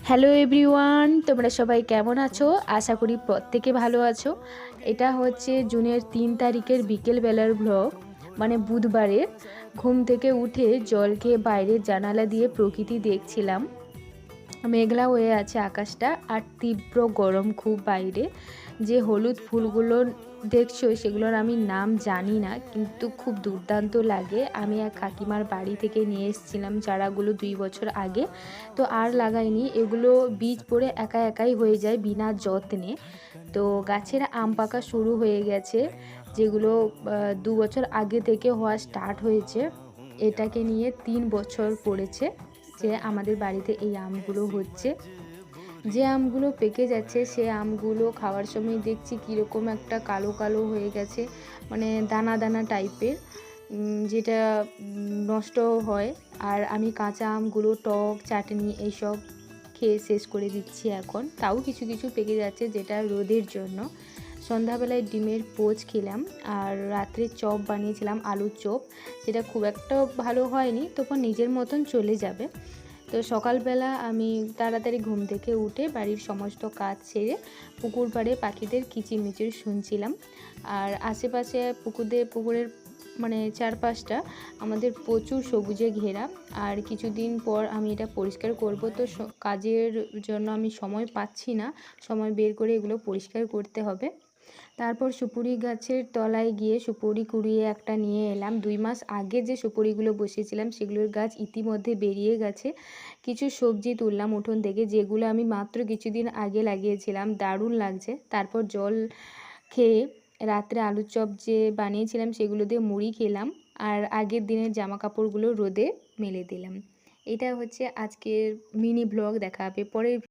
Hello everyone, তোমরা সবাই কেমন আছো? আশা করি প্রত্যেকে ভালো আছো। এটা হচ্ছে জুনের 3 তারিখের বিকেলবেলার ব্লগ, মানে বুধবারের। ঘুম থেকে উঠে জল খেয়ে বাইরের জানালা দিয়ে প্রকৃতি দেখছিলাম। মেঘলা হয়ে আছে আকাশটা, আর তীব্র গরম খুব বাইরে। যে হলুদ ফুলগুলো দেখছো সেগুলোর আমি নাম জানি না, কিন্তু খুব দুর্দান্ত লাগে। আমি এক কাকিমার বাড়ি থেকে নিয়ে এসেছিলাম চারাগুলো 2 বছর আগে, তো আর লাগাইনি। এগুলো বীজ পড়ে একা একাই হয়ে যায় বিনা যত্নে। তো গাছের আম পাকা শুরু হয়ে গেছে, যেগুলো 2 বছর আগে থেকে হওয়া স্টার্ট হয়েছে। এটাকে নিয়ে 3 বছর পড়েছে যে আমাদের বাড়িতে এই আমগুলো হচ্ছে। যে আমগুলো পেকে যাচ্ছে সে আমগুলো খাওয়ার সময় দেখছি কীরকম একটা কালো কালো হয়ে গেছে, মানে দানা দানা টাইপের, যেটা নষ্ট হয়। আর আমি কাঁচা আমগুলো টক চাটনি এইসব খেয়ে শেষ করে দিচ্ছি এখন। তাও কিছু কিছু পেকে যাচ্ছে, যেটা রোদের জন্য। সন্ধ্যাবেলায় ডিমের পোচ খেলাম, আর রাত্রে চপ বানিয়েছিলাম, আলুর চপ, যেটা খুব একটা ভালো হয়নি, তখন নিজের মতন চলে যাবে। তো সকালবেলা আমি তাড়াতাড়ি ঘুম থেকে উঠে বাড়ির সমস্ত কাজ সেরে পুকুর পাড়ে পাখিদের কিচিরমিচির শুনছিলাম। আর আশেপাশে পুকুরের মানে চারপাশটা আমাদের প্রচুর সবুজে ঘেরা। আর কিছুদিন পর আমি এটা পরিষ্কার করব, তো কাজের জন্য আমি সময় পাচ্ছি না, সময় বের করে এগুলো পরিষ্কার করতে হবে। তারপর সুপুরি গাছের তলায় গিয়ে সুপুরি কুড়িয়ে একটা নিয়ে এলাম। 2 মাস আগে যে সুপুরিগুলো বসিয়েছিলাম সেগুলোর গাছ ইতিমধ্যে বেরিয়ে গেছে। কিছু সবজি তুললাম উঠোন থেকে, যেগুলো আমি মাত্র কিছুদিন আগে লাগিয়েছিলাম, দারুণ লাগছে। তারপর জল খেয়ে রাত্রে আলুর চপ যে বানিয়েছিলাম সেগুলো দিয়ে মুড়ি খেলাম, আর আগের দিনের জামা কাপড়গুলো রোদে মেলে দিলাম। এটা হচ্ছে আজকের মিনি ব্লগ। দেখা হবে পরের